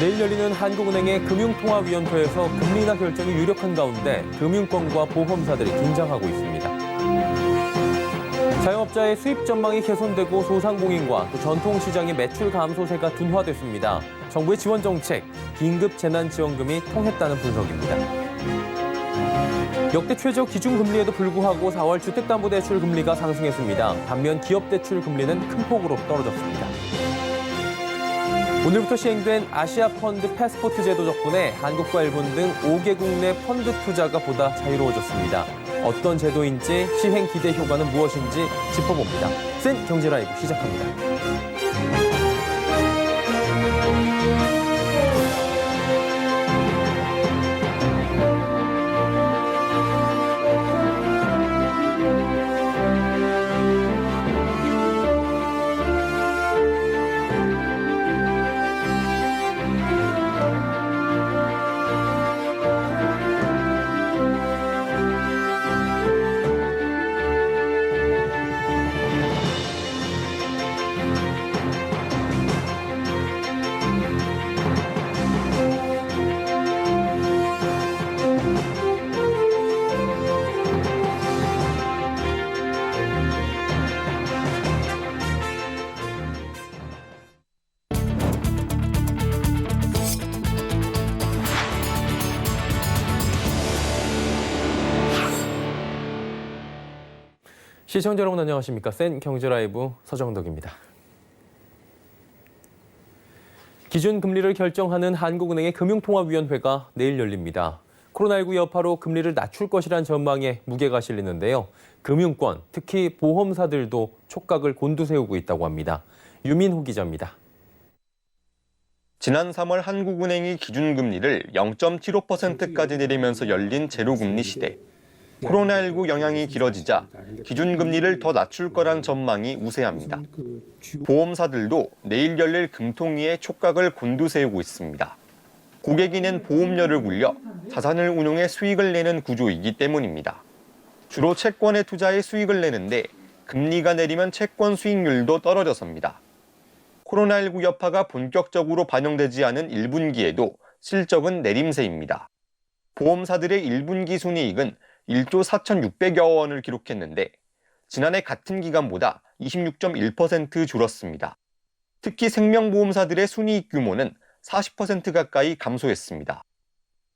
내일 열리는 한국은행의 금융통화위원회에서 금리 인하 결정이 유력한 가운데 금융권과 보험사들이 긴장하고 있습니다. 자영업자의 수입 전망이 개선되고 소상공인과 또 전통시장의 매출 감소세가 둔화됐습니다. 정부의 지원 정책, 긴급 재난지원금이 통했다는 분석입니다. 역대 최저 기준금리에도 불구하고 4월 주택담보대출 금리가 상승했습니다. 반면 기업대출 금리는 큰 폭으로 떨어졌습니다. 오늘부터 시행된 아시아 펀드 패스포트 제도 덕분에 한국과 일본 등 5개국 내 펀드 투자가 보다 자유로워졌습니다. 어떤 제도인지 시행 기대 효과는 무엇인지 짚어봅니다. 센 경제라이브 시작합니다. 시청자 여러분 안녕하십니까? 센 경제라이브 서정덕입니다. 기준금리를 결정하는 한국은행의 금융통화위원회가 내일 열립니다. 코로나19 여파로 금리를 낮출 것이란 전망에 무게가 실리는데요. 금융권, 특히 보험사들도 촉각을 곤두세우고 있다고 합니다. 유민호 기자입니다. 지난 3월 한국은행이 기준금리를 0.75%까지 내리면서 열린 제로금리 시대. 코로나19 영향이 길어지자 기준금리를 더 낮출 거란 전망이 우세합니다. 보험사들도 내일 열릴 금통위에 촉각을 곤두세우고 있습니다. 고객이 낸 보험료를 굴려 자산을 운용해 수익을 내는 구조이기 때문입니다. 주로 채권에 투자해 수익을 내는데 금리가 내리면 채권 수익률도 떨어져서입니다. 코로나19 여파가 본격적으로 반영되지 않은 1분기에도 실적은 내림세입니다. 보험사들의 1분기 순이익은 1조 4,600여 원을 기록했는데 지난해 같은 기간보다 26.1% 줄었습니다. 특히 생명보험사들의 순이익 규모는 40% 가까이 감소했습니다.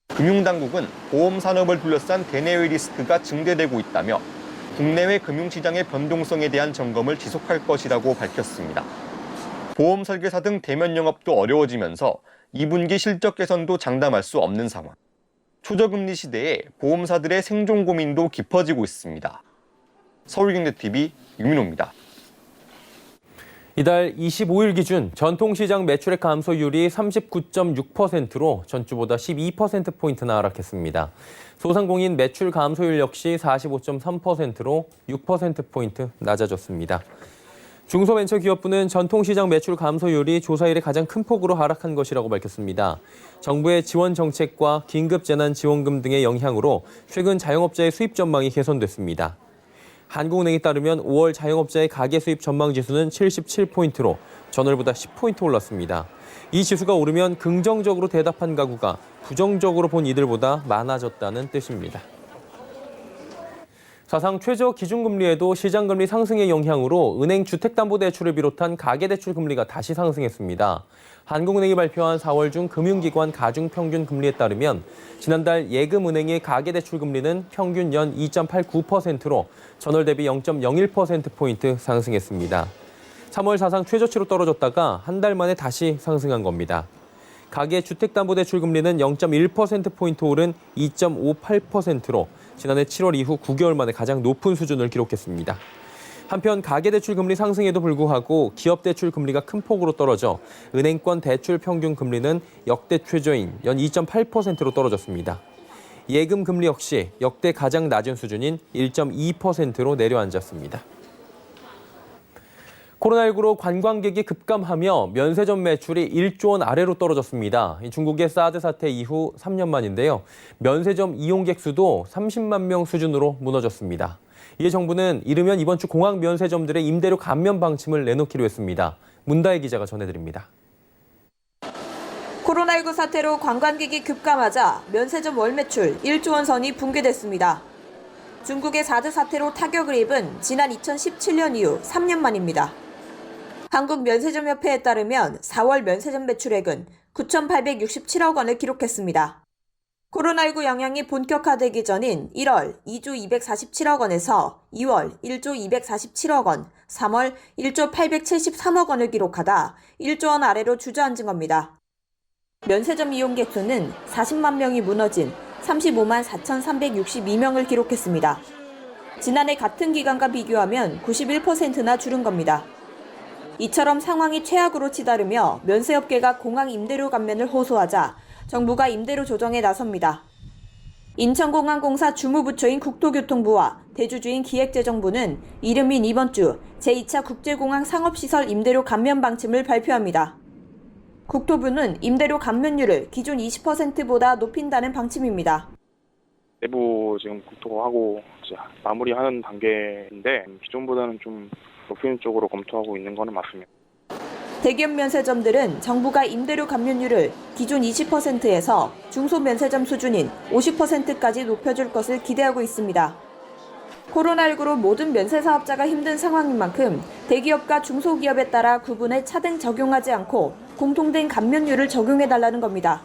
금융당국은 보험산업을 둘러싼 대내외 리스크가 증대되고 있다며 국내외 금융시장의 변동성에 대한 점검을 지속할 것이라고 밝혔습니다. 보험 설계사 등 대면 영업도 어려워지면서 2분기 실적 개선도 장담할 수 없는 상황. 초저금리 시대에 보험사들의 생존 고민도 깊어지고 있습니다. 서울경제TV 유민호입니다. 이달 25일 기준 전통시장 매출액 감소율이 39.6%로 전주보다 12%포인트나 하락했습니다. 소상공인 매출 감소율 역시 45.3%로 6%포인트 낮아졌습니다. 중소벤처기업부는 전통시장 매출 감소율이 조사 이래 가장 큰 폭으로 하락한 것이라고 밝혔습니다. 정부의 지원 정책과 긴급재난지원금 등의 영향으로 최근 자영업자의 수입 전망이 개선됐습니다. 한국은행에 따르면 5월 자영업자의 가계 수입 전망 지수는 77포인트로 전월보다 10포인트 올랐습니다. 이 지수가 오르면 긍정적으로 대답한 가구가 부정적으로 본 이들보다 많아졌다는 뜻입니다. 사상 최저 기준금리에도 시장금리 상승의 영향으로 은행 주택담보대출을 비롯한 가계대출 금리가 다시 상승했습니다. 한국은행이 발표한 4월 중 금융기관 가중평균금리에 따르면 지난달 예금은행의 가계대출 금리는 평균 연 2.89%로 전월 대비 0.01%포인트 상승했습니다. 3월 사상 최저치로 떨어졌다가 한 달 만에 다시 상승한 겁니다. 가계 주택담보대출 금리는 0.1%포인트 오른 2.58%로 지난해 7월 이후 9개월 만에 가장 높은 수준을 기록했습니다. 한편 가계대출 금리 상승에도 불구하고 기업대출 금리가 큰 폭으로 떨어져 은행권 대출 평균 금리는 역대 최저인 연 2.8%로 떨어졌습니다. 예금 금리 역시 역대 가장 낮은 수준인 1.2%로 내려앉았습니다. 코로나19로 관광객이 급감하며 면세점 매출이 1조 원 아래로 떨어졌습니다. 중국의 사드 사태 이후 3년 만인데요. 면세점 이용객 수도 30만 명 수준으로 무너졌습니다. 이에 정부는 이르면 이번 주 공항 면세점들의 임대료 감면 방침을 내놓기로 했습니다. 문다혜 기자가 전해드립니다. 코로나19 사태로 관광객이 급감하자 면세점 월 매출 1조 원 선이 붕괴됐습니다. 중국의 사드 사태로 타격을 입은 지난 2017년 이후 3년 만입니다. 한국면세점협회에 따르면 4월 면세점 매출액은 9,867억 원을 기록했습니다. 코로나19 영향이 본격화되기 전인 1월 2조 247억 원에서 2월 1조 247억 원, 3월 1조 873억 원을 기록하다 1조 원 아래로 주저앉은 겁니다. 면세점 이용객 수는 40만 명이 무너진 35만 4,362명을 기록했습니다. 지난해 같은 기간과 비교하면 91%나 줄은 겁니다. 이처럼 상황이 최악으로 치달으며 면세업계가 공항 임대료 감면을 호소하자 정부가 임대료 조정에 나섭니다. 인천공항공사 주무부처인 국토교통부와 대주주인 기획재정부는 이른 이번 주 제2차 국제공항 상업시설 임대료 감면 방침을 발표합니다. 국토부는 임대료 감면율을 기존 20%보다 높인다는 방침입니다. 내부 지금 검토하고 이제 마무리하는 단계인데 기존보다는 좀 높이는 쪽으로 검토하고 있는 거는 맞습니다. 대기업 면세점들은 정부가 임대료 감면율을 기존 20%에서 중소면세점 수준인 50%까지 높여줄 것을 기대하고 있습니다. 코로나19로 모든 면세 사업자가 힘든 상황인 만큼 대기업과 중소기업에 따라 구분을 차등 적용하지 않고 공통된 감면율을 적용해달라는 겁니다.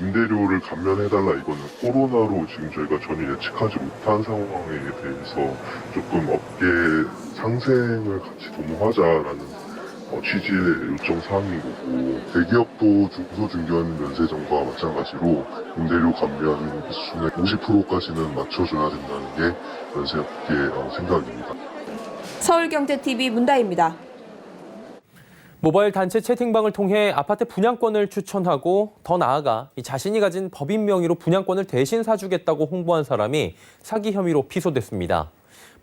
임대료를 감면해달라 이거는 코로나로 지금 저희가 전혀 예측하지 못한 상황에 대해서 조금 업계 상생을 같이 도모하자라는 취지의 요청 사항인 거고, 대기업도 중소중견 면세점과 마찬가지로 임대료 감면 수준의 50%까지는 맞춰줘야 된다는 게 면세업계의 생각입니다. 서울경제TV 문다희입니다. 모바일 단체 채팅방을 통해 아파트 분양권을 추천하고 더 나아가 자신이 가진 법인 명의로 분양권을 대신 사주겠다고 홍보한 사람이 사기 혐의로 피소됐습니다.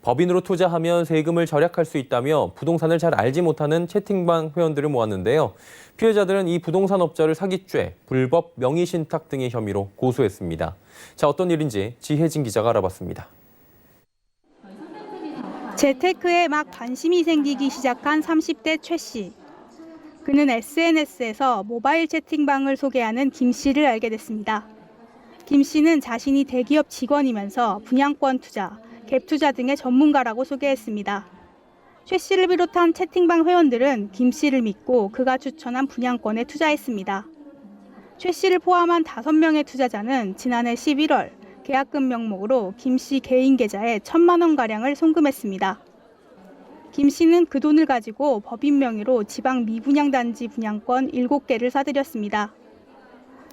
법인으로 투자하면 세금을 절약할 수 있다며 부동산을 잘 알지 못하는 채팅방 회원들을 모았는데요. 피해자들은 이 부동산 업자를 사기죄, 불법 명의신탁 등의 혐의로 고소했습니다. 자, 어떤 일인지 지혜진 기자가 알아봤습니다. 재테크에 막 관심이 생기기 시작한 30대 최 씨. 그는 SNS에서 모바일 채팅방을 소개하는 김 씨를 알게 됐습니다. 김 씨는 자신이 대기업 직원이면서 분양권 투자, 갭 투자 등의 전문가라고 소개했습니다. 최 씨를 비롯한 채팅방 회원들은 김 씨를 믿고 그가 추천한 분양권에 투자했습니다. 최 씨를 포함한 5명의 투자자는 지난해 11월 계약금 명목으로 김 씨 개인 계좌에 1,000만 원가량을 송금했습니다. 김 씨는 그 돈을 가지고 법인 명의로 지방 미분양단지 분양권 7개를 사들였습니다.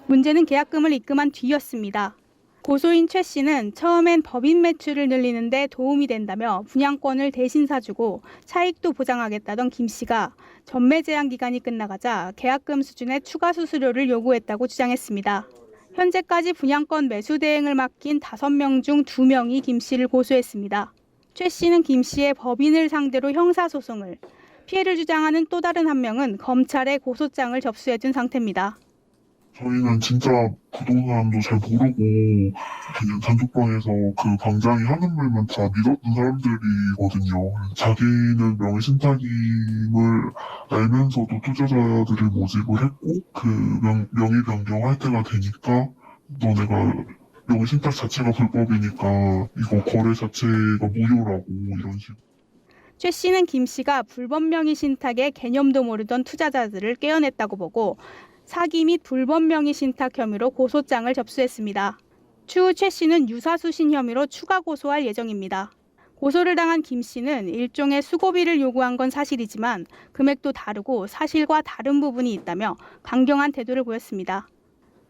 문제는 계약금을 입금한 뒤였습니다. 고소인 최 씨는 처음엔 법인 매출을 늘리는 데 도움이 된다며 분양권을 대신 사주고 차익도 보장하겠다던 김 씨가 전매 제한 기간이 끝나가자 계약금 수준의 추가 수수료를 요구했다고 주장했습니다. 현재까지 분양권 매수 대행을 맡긴 5명 중 2명이 김 씨를 고소했습니다. 최 씨는 김 씨의 법인을 상대로 형사소송을, 피해를 주장하는 또 다른 한 명은 검찰에 고소장을 접수해둔 상태입니다. 저희는 진짜 부동산도 잘 모르고 그냥 단톡방에서 그 방장이 하는 말만 다 믿었던 사람들이거든요. 자기는 명의신탁임을 알면서도 투자자들을 모집을 했고 그 명의 변경할 때가 되니까 너네가 명의신탁 자체가 불법이니까 이거 거래 자체가 무효라고 이런 식으로. 최 씨는 김 씨가 불법 명의 신탁의 개념도 모르던 투자자들을 깨어냈다고 보고 사기 및 불법 명의 신탁 혐의로 고소장을 접수했습니다. 추후 최 씨는 유사수신 혐의로 추가 고소할 예정입니다. 고소를 당한 김 씨는 일종의 수고비를 요구한 건 사실이지만 금액도 다르고 사실과 다른 부분이 있다며 강경한 태도를 보였습니다.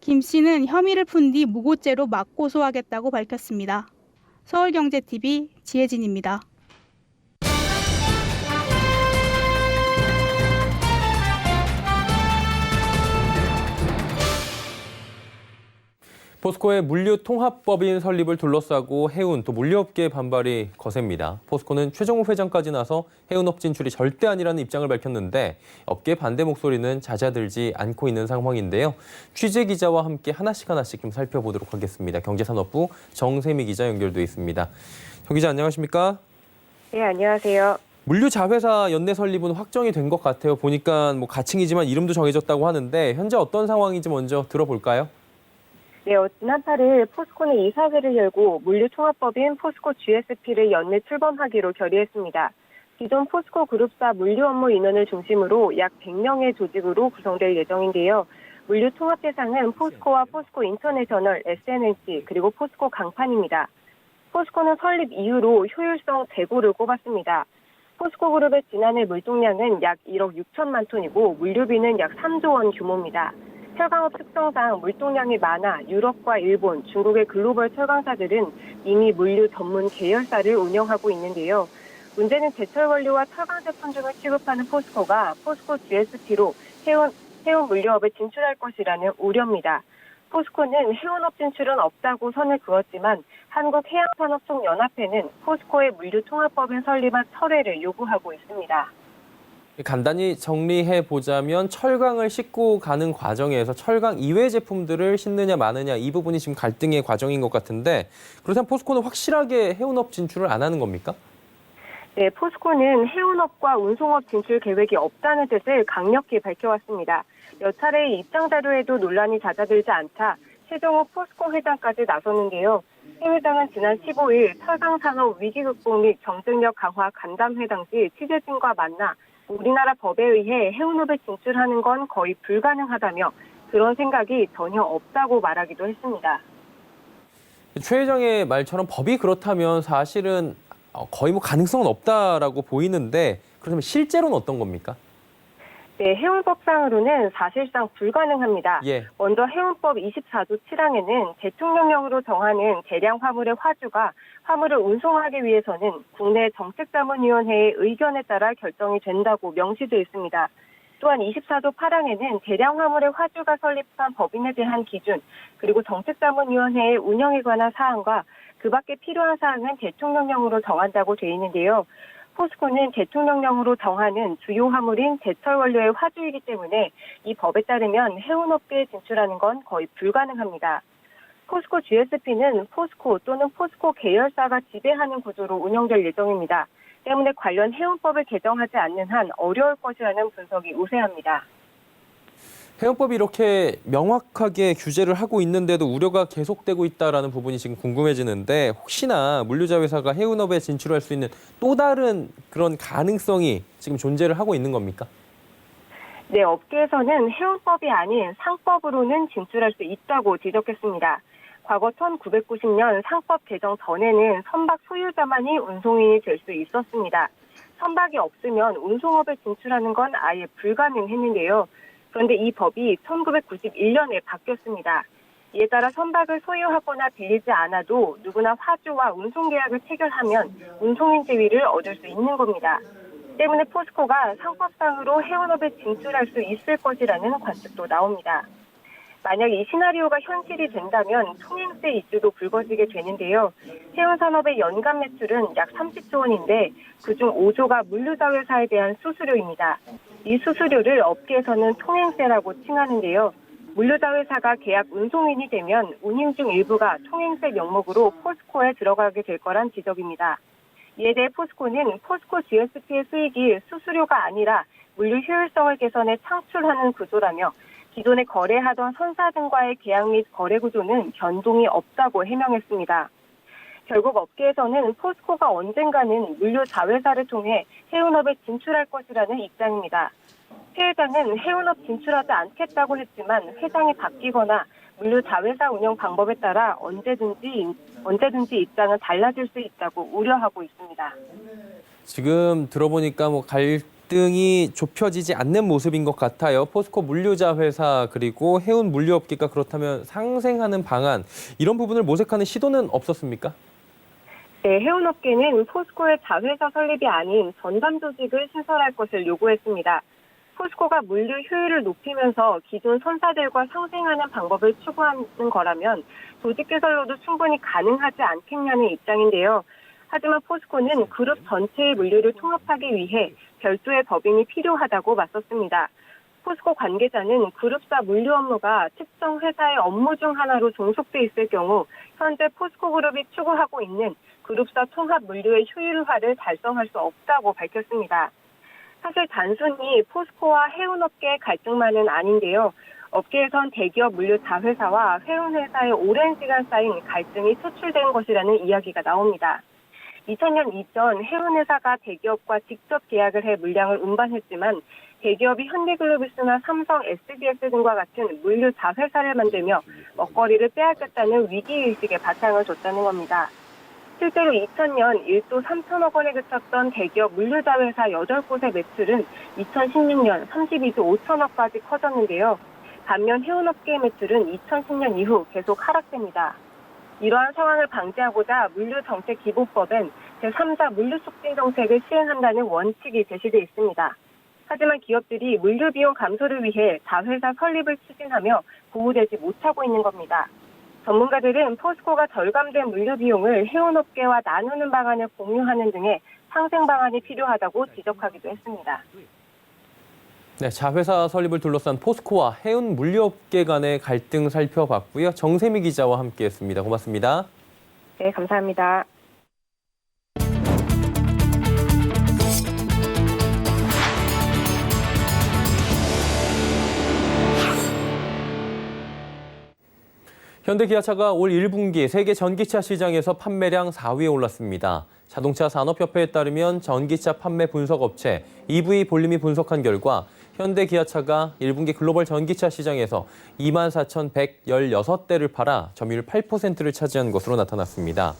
김 씨는 혐의를 푼 뒤 무고죄로 맞고소하겠다고 밝혔습니다. 서울경제TV 지혜진입니다. 포스코의 물류통합법인 설립을 둘러싸고 해운 또 물류업계의 반발이 거셉니다. 포스코는 최정우 회장까지 나서 해운업 진출이 절대 아니라는 입장을 밝혔는데 업계 반대 목소리는 잦아들지 않고 있는 상황인데요. 취재 기자와 함께 하나씩 좀 살펴보도록 하겠습니다. 경제산업부 정세미 기자 연결돼 있습니다. 정 기자 안녕하십니까? 네, 안녕하세요. 물류자회사 연내 설립은 확정이 된 것 같아요. 보니까 뭐 가칭이지만 이름도 정해졌다고 하는데 현재 어떤 상황인지 먼저 들어볼까요? 네, 지난 8일 포스코는 이사회를 열고 물류통합법인 포스코 GSP를 연내 출범하기로 결의했습니다. 기존 포스코 그룹사 물류 업무 인원을 중심으로 약 100명의 조직으로 구성될 예정인데요. 물류 통합 대상은 포스코와 포스코 인터내셔널, SNNC, 그리고 포스코 강판입니다. 포스코는 설립 이후로 효율성 제고를 꼽았습니다. 포스코 그룹의 지난해 물동량은 약 1억 6천만 톤이고 물류비는 약 3조 원 규모입니다. 철강업 특성상 물동량이 많아 유럽과 일본, 중국의 글로벌 철강사들은 이미 물류 전문 계열사를 운영하고 있는데요. 문제는 제철 원료와 철강 제품 등을 취급하는 포스코가 포스코 GSP로 해운 물류업에 진출할 것이라는 우려입니다. 포스코는 해운업 진출은 없다고 선을 그었지만 한국해양산업총연합회는 포스코의 물류통합법인 설립안 철회를 요구하고 있습니다. 간단히 정리해 보자면 철강을 싣고 가는 과정에서 철강 이외 제품들을 싣느냐 마느냐 이 부분이 지금 갈등의 과정인 것 같은데 그렇다면 포스코는 확실하게 해운업 진출을 안 하는 겁니까? 네, 포스코는 해운업과 운송업 진출 계획이 없다는 뜻을 강력히 밝혀왔습니다. 몇 차례의 입장 자료에도 논란이 잦아들지 않자 최종호 포스코 회장까지 나섰는데요. 해 회장은 지난 15일 철강산업 위기 극복 및 경쟁력 강화 간담회당 시 취재진과 만나 우리나라 법에 의해 해운업에 진출하는 건 거의 불가능하다며 그런 생각이 전혀 없다고 말하기도 했습니다. 최 회장의 말처럼 법이 그렇다면 사실은 거의 뭐 가능성은 없다라고 보이는데 그렇다면 실제로는 어떤 겁니까? 네, 해운법상으로는 사실상 불가능합니다. 예. 먼저 해운법 24조 7항에는 대통령령으로 정하는 대량 화물의 화주가 화물을 운송하기 위해서는 국내 정책자문위원회의 의견에 따라 결정이 된다고 명시되어 있습니다. 또한 24조 8항에는 대량 화물의 화주가 설립한 법인에 대한 기준, 그리고 정책자문위원회의 운영에 관한 사항과 그 밖에 필요한 사항은 대통령령으로 정한다고 되어 있는데요. 포스코는 대통령령으로 정하는 주요 화물인 제철 원료의 화주이기 때문에 이 법에 따르면 해운업계에 진출하는 건 거의 불가능합니다. 포스코 GSP는 포스코 또는 포스코 계열사가 지배하는 구조로 운영될 예정입니다. 때문에 관련 해운법을 개정하지 않는 한 어려울 것이라는 분석이 우세합니다. 해운법이 이렇게 명확하게 규제를 하고 있는데도 우려가 계속되고 있다는 부분이 지금 궁금해지는데 혹시나 물류자회사가 해운업에 진출할 수 있는 또 다른 그런 가능성이 지금 존재를 하고 있는 겁니까? 네, 업계에서는 해운법이 아닌 상법으로는 진출할 수 있다고 지적했습니다. 과거 1990년 상법 개정 전에는 선박 소유자만이 운송인이 될 수 있었습니다. 선박이 없으면 운송업에 진출하는 건 아예 불가능했는데요. 그런데 이 법이 1991년에 바뀌었습니다. 이에 따라 선박을 소유하거나 빌리지 않아도 누구나 화주와 운송계약을 체결하면 운송인 지위를 얻을 수 있는 겁니다. 때문에 포스코가 상법상으로 해운업에 진출할 수 있을 것이라는 관측도 나옵니다. 만약 이 시나리오가 현실이 된다면 통행세 이슈도 불거지게 되는데요. 해운산업의 연간 매출은 약 30조 원인데 그중 5조가 물류자회사에 대한 수수료입니다. 이 수수료를 업계에서는 통행세라고 칭하는데요. 물류자회사가 계약 운송인이 되면 운임 중 일부가 통행세 명목으로 포스코에 들어가게 될 거란 지적입니다. 이에 대해 포스코는 포스코 GSP의 수익이 수수료가 아니라 물류 효율성을 개선해 창출하는 구조라며 기존에 거래하던 선사 등과의 계약 및 거래 구조는 변동이 없다고 해명했습니다. 결국 업계에서는 포스코가 언젠가는 물류자회사를 통해 해운업에 진출할 것이라는 입장입니다. 최 회장은 해운업 진출하지 않겠다고 했지만 회장이 바뀌거나 물류자회사 운영 방법에 따라 언제든지 입장은 달라질 수 있다고 우려하고 있습니다. 지금 들어보니까 뭐 갈등이 좁혀지지 않는 모습인 것 같아요. 포스코 물류자회사 그리고 해운 물류업계가 그렇다면 상생하는 방안 이런 부분을 모색하는 시도는 없었습니까? 네, 해운업계는 포스코의 자회사 설립이 아닌 전담 조직을 신설할 것을 요구했습니다. 포스코가 물류 효율을 높이면서 기존 선사들과 상생하는 방법을 추구하는 거라면 조직 개설로도 충분히 가능하지 않겠냐는 입장인데요. 하지만 포스코는 그룹 전체의 물류를 통합하기 위해 별도의 법인이 필요하다고 맞섰습니다. 포스코 관계자는 그룹사 물류 업무가 특정 회사의 업무 중 하나로 종속돼 있을 경우 현재 포스코 그룹이 추구하고 있는 그룹사 통합 물류의 효율화를 달성할 수 없다고 밝혔습니다. 사실 단순히 포스코와 해운업계의 갈등만은 아닌데요. 업계에선 대기업 물류 자회사와 해운회사의 오랜 시간 쌓인 갈등이 초출된 것이라는 이야기가 나옵니다. 2000년 이전 해운회사가 대기업과 직접 계약을 해 물량을 운반했지만 대기업이 현대글로비스나 삼성, SBS 등과 같은 물류 자회사를 만들며 먹거리를 빼앗겼다는 위기의식에 바탕을 뒀다는 겁니다. 실제로 2000년 1조 3천억 원에 그쳤던 대기업 물류자회사 8곳의 매출은 2016년 32조 5천억까지 커졌는데요. 반면 해운업계의 매출은 2010년 이후 계속 하락됩니다. 이러한 상황을 방지하고자 물류정책기본법엔 제3자 물류촉진 정책을 시행한다는 원칙이 제시돼 있습니다. 하지만 기업들이 물류비용 감소를 위해 자회사 설립을 추진하며 보호되지 못하고 있는 겁니다. 전문가들은 포스코가 절감된 물류비용을 해운업계와 나누는 방안을 공유하는 등의 상생 방안이 필요하다고 지적하기도 했습니다. 네, 자회사 설립을 둘러싼 포스코와 해운 물류업계 간의 갈등 살펴봤고요. 정세미 기자와 함께했습니다. 고맙습니다. 네, 감사합니다. 현대기아차가 올 1분기 세계 전기차 시장에서 판매량 4위에 올랐습니다. 자동차 산업협회에 따르면 전기차 판매 분석 업체 EV 볼륨이 분석한 결과 현대기아차가 1분기 글로벌 전기차 시장에서 24,116대를 팔아 점유율 8%를 차지한 것으로 나타났습니다.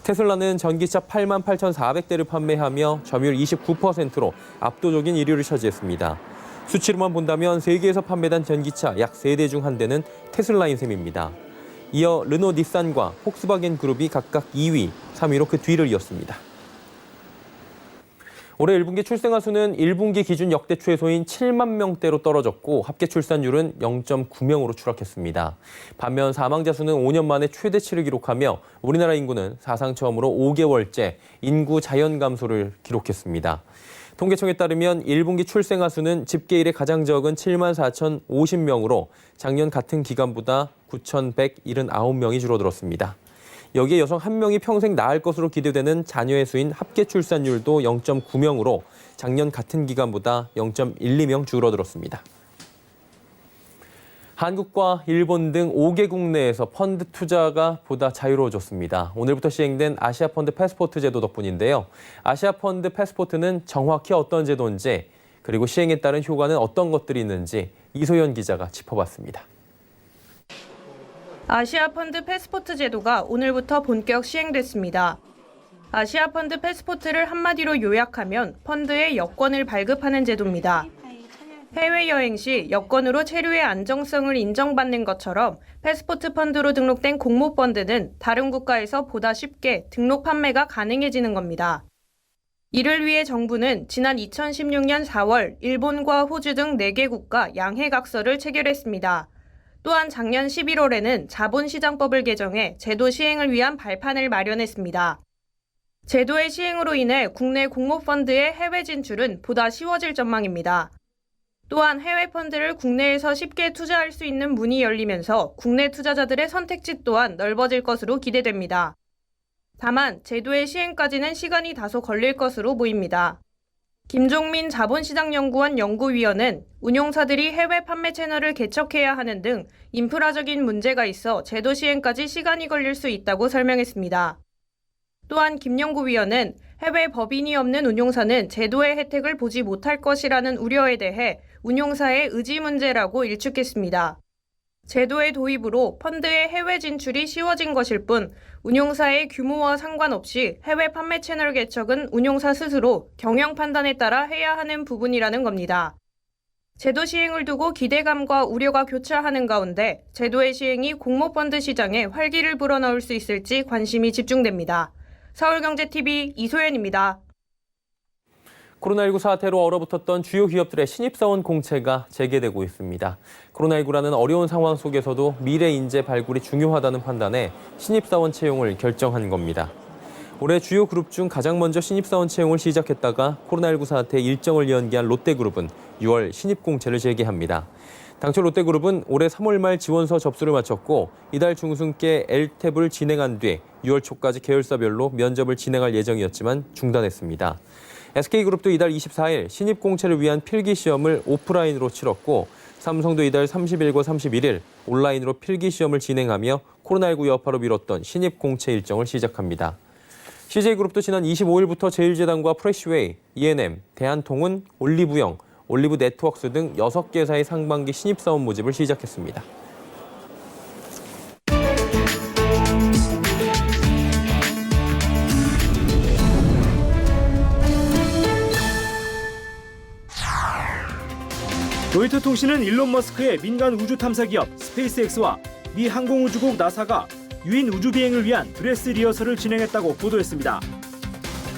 테슬라는 전기차 88,400대를 판매하며 점유율 29%로 압도적인 1위를 차지했습니다. 수치로만 본다면 세계에서 판매된 전기차 약 3대 중 1대는 테슬라인 셈입니다. 이어 르노, 닛산과 폭스바겐 그룹이 각각 2위, 3위로 그 뒤를 이었습니다. 올해 1분기 출생아 수는 1분기 기준 역대 최소인 7만 명대로 떨어졌고 합계 출산율은 0.9명으로 추락했습니다. 반면 사망자 수는 5년 만에 최대치를 기록하며 우리나라 인구는 사상 처음으로 5개월째 인구 자연 감소를 기록했습니다. 통계청에 따르면 1분기 출생아 수는 집계 이래 가장 적은 7만 4,050명으로 작년 같은 기간보다 9,179명이 줄어들었습니다. 여기에 여성 1명이 평생 낳을 것으로 기대되는 자녀의 수인 합계 출산율도 0.9명으로 작년 같은 기간보다 0.12명 줄어들었습니다. 한국과 일본 등 5개국 내에서 펀드 투자가 보다 자유로워졌습니다. 오늘부터 시행된 아시아 펀드 패스포트 제도 덕분인데요. 아시아 펀드 패스포트는 정확히 어떤 제도인지 그리고 시행에 따른 효과는 어떤 것들이 있는지 이소연 기자가 짚어봤습니다. 아시아 펀드 패스포트 제도가 오늘부터 본격 시행됐습니다. 아시아 펀드 패스포트를 한마디로 요약하면 펀드의 여권을 발급하는 제도입니다. 해외여행 시 여권으로 체류의 안정성을 인정받는 것처럼 패스포트 펀드로 등록된 공모펀드는 다른 국가에서 보다 쉽게 등록 판매가 가능해지는 겁니다. 이를 위해 정부는 지난 2016년 4월 일본과 호주 등 4개 국가 양해각서를 체결했습니다. 또한 작년 11월에는 자본시장법을 개정해 제도 시행을 위한 발판을 마련했습니다. 제도의 시행으로 인해 국내 공모펀드의 해외 진출은 보다 쉬워질 전망입니다. 또한 해외 펀드를 국내에서 쉽게 투자할 수 있는 문이 열리면서 국내 투자자들의 선택지 또한 넓어질 것으로 기대됩니다. 다만 제도의 시행까지는 시간이 다소 걸릴 것으로 보입니다. 김종민 자본시장연구원 연구위원은 운용사들이 해외 판매 채널을 개척해야 하는 등 인프라적인 문제가 있어 제도 시행까지 시간이 걸릴 수 있다고 설명했습니다. 또한 김 연구위원은 해외 법인이 없는 운용사는 제도의 혜택을 보지 못할 것이라는 우려에 대해 운용사의 의지 문제라고 일축했습니다. 제도의 도입으로 펀드의 해외 진출이 쉬워진 것일 뿐 운용사의 규모와 상관없이 해외 판매 채널 개척은 운용사 스스로 경영 판단에 따라 해야 하는 부분이라는 겁니다. 제도 시행을 두고 기대감과 우려가 교차하는 가운데 제도의 시행이 공모펀드 시장에 활기를 불어넣을 수 있을지 관심이 집중됩니다. 서울경제TV 이소연입니다. 코로나19 사태로 얼어붙었던 주요 기업들의 신입사원 공채가 재개되고 있습니다. 코로나19라는 어려운 상황 속에서도 미래 인재 발굴이 중요하다는 판단에 신입사원 채용을 결정한 겁니다. 올해 주요 그룹 중 가장 먼저 신입사원 채용을 시작했다가 코로나19 사태에 일정을 연기한 롯데그룹은 6월 신입 공채를 재개합니다. 당초 롯데그룹은 올해 3월 말 지원서 접수를 마쳤고 이달 중순께 LTEP을 진행한 뒤 6월 초까지 계열사별로 면접을 진행할 예정이었지만 중단했습니다. SK그룹도 이달 24일 신입 공채를 위한 필기 시험을 오프라인으로 치렀고 삼성도 이달 30일과 31일 온라인으로 필기 시험을 진행하며 코로나19 여파로 미뤘던 신입 공채 일정을 시작합니다. CJ그룹도 지난 25일부터 제일제당과 프레시웨이, E&M, 대한통운, 올리브영, 올리브 네트워크스 등 6개사의 상반기 신입사원 모집을 시작했습니다. 로이터 통신은 일론 머스크의 민간 우주 탐사 기업 스페이스X와 미 항공우주국 나사가 유인 우주 비행을 위한 드레스 리허설을 진행했다고 보도했습니다.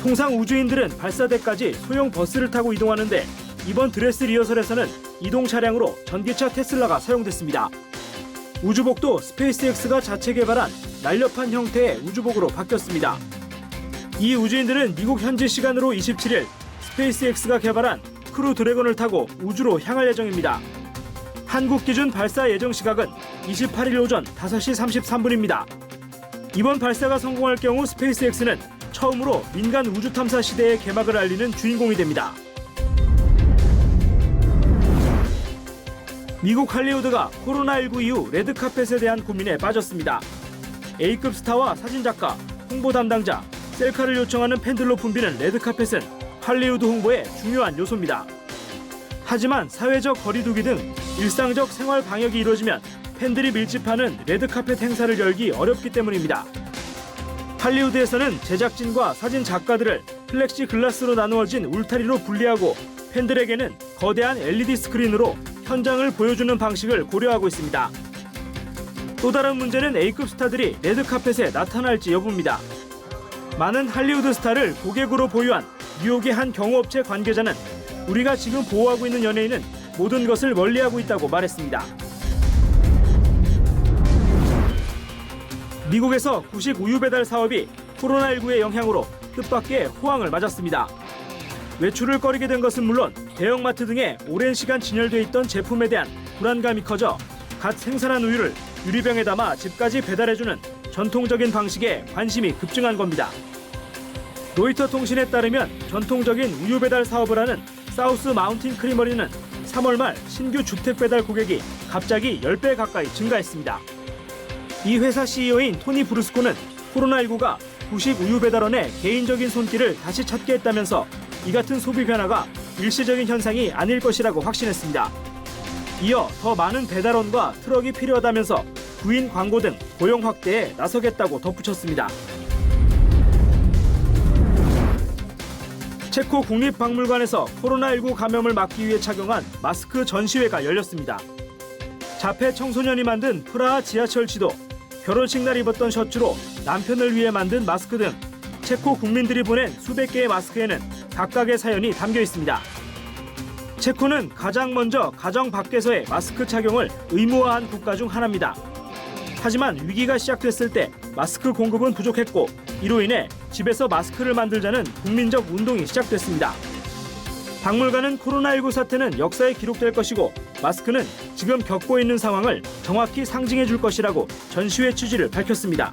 통상 우주인들은 발사대까지 소형 버스를 타고 이동하는데 이번 드레스 리허설에서는 이동 차량으로 전기차 테슬라가 사용됐습니다. 우주복도 스페이스X가 자체 개발한 날렵한 형태의 우주복으로 바뀌었습니다. 이 우주인들은 미국 현지 시간으로 27일 스페이스X가 개발한 크루 드래곤을 타고 우주로 향할 예정입니다. 한국 기준 발사 예정 시각은 28일 오전 5시 33분입니다. 이번 발사가 성공할 경우 스페이스X는 처음으로 민간 우주 탐사 시대의 개막을 알리는 주인공이 됩니다. 미국 할리우드가 코로나19 이후 레드카펫에 대한 고민에 빠졌습니다. A급 스타와 사진작가, 홍보 담당자, 셀카를 요청하는 팬들로 붐비는 레드카펫은 할리우드 홍보의 중요한 요소입니다. 하지만 사회적 거리두기 등 일상적 생활 방역이 이루어지면 팬들이 밀집하는 레드카펫 행사를 열기 어렵기 때문입니다. 할리우드에서는 제작진과 사진 작가들을 플렉시 글라스로 나누어진 울타리로 분리하고 팬들에게는 거대한 LED 스크린으로 현장을 보여주는 방식을 고려하고 있습니다. 또 다른 문제는 A급 스타들이 레드카펫에 나타날지 여부입니다. 많은 할리우드 스타를 고객으로 보유한 뉴욕의 한 경호업체 관계자는 우리가 지금 보호하고 있는 연예인은 모든 것을 멀리하고 있다고 말했습니다. 미국에서 구식 우유 배달 사업이 코로나19의 영향으로 뜻밖의 호황을 맞았습니다. 외출을 꺼리게 된 것은 물론 대형마트 등에 오랜 시간 진열돼 있던 제품에 대한 불안감이 커져 갓 생산한 우유를 유리병에 담아 집까지 배달해주는 전통적인 방식에 관심이 급증한 겁니다. 로이터 통신에 따르면 전통적인 우유 배달 사업을 하는 사우스 마운틴 크리머리는 3월 말 신규 주택 배달 고객이 갑자기 10배 가까이 증가했습니다. 이 회사 CEO인 토니 브루스코는 코로나19가 구식 우유 배달원의 개인적인 손길을 다시 찾게 했다면서 이 같은 소비 변화가 일시적인 현상이 아닐 것이라고 확신했습니다. 이어 더 많은 배달원과 트럭이 필요하다면서 구인 광고 등 고용 확대에 나서겠다고 덧붙였습니다. 체코 국립박물관에서 코로나19 감염을 막기 위해 착용한 마스크 전시회가 열렸습니다. 자폐 청소년이 만든 프라하 지하철 지도, 결혼식 날 입었던 셔츠로 남편을 위해 만든 마스크 등 체코 국민들이 보낸 수백 개의 마스크에는 각각의 사연이 담겨 있습니다. 체코는 가장 먼저 가정 밖에서의 마스크 착용을 의무화한 국가 중 하나입니다. 하지만 위기가 시작됐을 때 마스크 공급은 부족했고 이로 인해 집에서 마스크를 만들자는 국민적 운동이 시작됐습니다. 박물관은 코로나19 사태는 역사에 기록될 것이고 마스크는 지금 겪고 있는 상황을 정확히 상징해 줄 것이라고 전시회 취지를 밝혔습니다.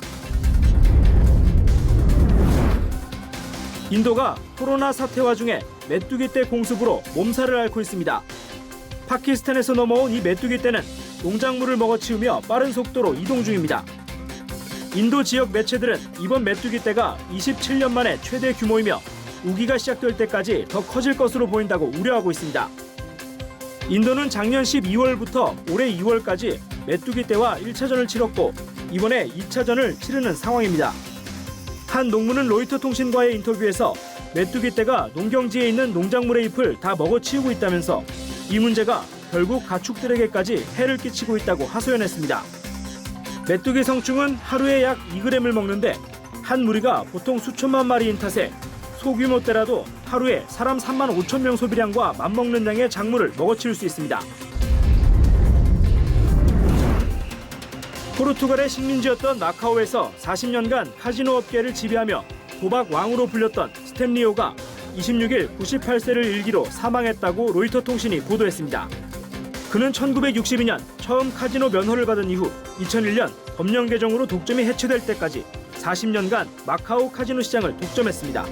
인도가 코로나 사태 와중에 메뚜기 떼 공습으로 몸살을 앓고 있습니다. 파키스탄에서 넘어온 이 메뚜기 떼는 농작물을 먹어치우며 빠른 속도로 이동 중입니다. 인도 지역 매체들은 이번 메뚜기 떼가 27년 만에 최대 규모이며 우기가 시작될 때까지 더 커질 것으로 보인다고 우려하고 있습니다. 인도는 작년 12월부터 올해 2월까지 메뚜기 떼와 1차전을 치렀고 이번에 2차전을 치르는 상황입니다. 한 농문은 로이터 통신과의 인터뷰에서 메뚜기 떼가 농경지에 있는 농작물의 잎을 다 먹어치우고 있다면서 이 문제가 결국 가축들에게까지 해를 끼치고 있다고 하소연했습니다. 메뚜기 성충은 하루에 약 2g을 먹는데 한 무리가 보통 수천만 마리인 탓에 소규모 떼라도 하루에 사람 3만 5천 명 소비량과 맞먹는 양의 작물을 먹어치울 수 있습니다. 포르투갈의 식민지였던 마카오에서 40년간 카지노 업계를 지배하며 도박 왕으로 불렸던 스탠리오가 26일 98세를 일기로 사망했다고 로이터 통신이 보도했습니다. 그는 1962년 처음 카지노 면허를 받은 이후 2001년 법령 개정으로 독점이 해체될 때까지 40년간 마카오 카지노 시장을 독점했습니다.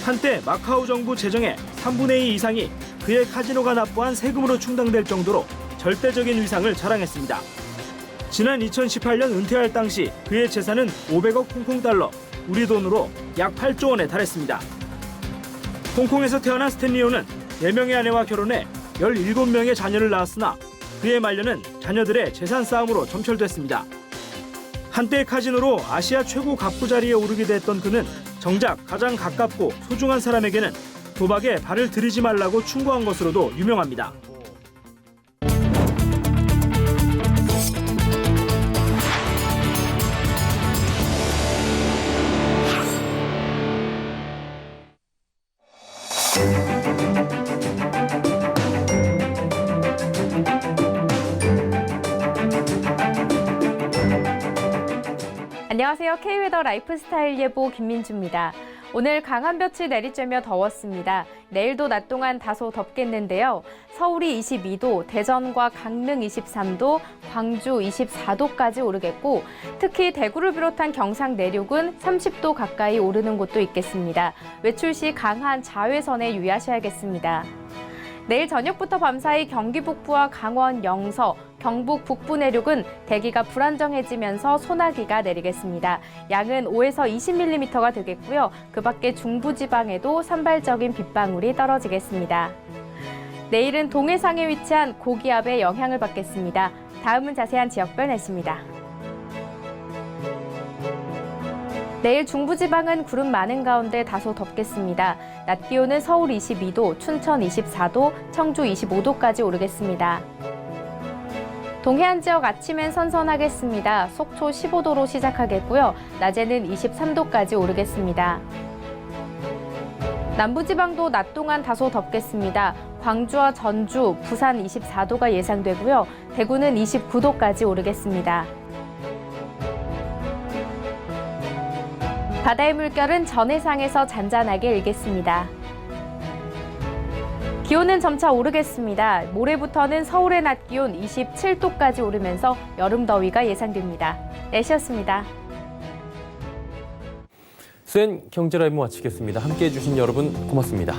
한때 마카오 정부 재정의 3분의 2 이상이 그의 카지노가 납부한 세금으로 충당될 정도로 절대적인 위상을 자랑했습니다. 지난 2018년 은퇴할 당시 그의 재산은 500억 홍콩 달러, 우리 돈으로 약 8조 원에 달했습니다. 홍콩에서 태어난 스탠리오는 4명의 아내와 결혼해 17명의 자녀를 낳았으나 그의 말년은 자녀들의 재산 싸움으로 점철됐습니다. 한때 카지노로 아시아 최고 갑부 자리에 오르기도 했던 그는 정작 가장 가깝고 소중한 사람에게는 도박에 발을 들이지 말라고 충고한 것으로도 유명합니다. 안녕하세요. K웨더 라이프스타일 예보 김민주입니다. 오늘 강한 볕이 내리쬐며 더웠습니다. 내일도 낮 동안 다소 덥겠는데요. 서울이 22도, 대전과 강릉 23도, 광주 24도까지 오르겠고 특히 대구를 비롯한 경상 내륙은 30도 가까이 오르는 곳도 있겠습니다. 외출 시 강한 자외선에 유의하셔야겠습니다. 내일 저녁부터 밤사이 경기 북부와 강원, 영서, 경북 북부 내륙은 대기가 불안정해지면서 소나기가 내리겠습니다. 양은 5에서 20mm가 되겠고요. 그 밖에 중부지방에도 산발적인 빗방울이 떨어지겠습니다. 내일은 동해상에 위치한 고기압의 영향을 받겠습니다. 다음은 자세한 지역별 날씨입니다. 내일 중부지방은 구름 많은 가운데 다소 덥겠습니다. 낮 기온은 서울 22도, 춘천 24도, 청주 25도까지 오르겠습니다. 동해안 지역 아침엔 선선하겠습니다. 속초 15도로 시작하겠고요. 낮에는 23도까지 오르겠습니다. 남부지방도 낮 동안 다소 덥겠습니다. 광주와 전주, 부산 24도가 예상되고요. 대구는 29도까지 오르겠습니다. 바다의 물결은 전해상에서 잔잔하게 일겠습니다. 기온은 점차 오르겠습니다. 모레부터는 서울의 낮 기온 27도까지 오르면서 여름 더위가 예상됩니다. 날씨였습니다. 수엔 경제라이브 마치겠습니다. 함께해 주신 여러분 고맙습니다.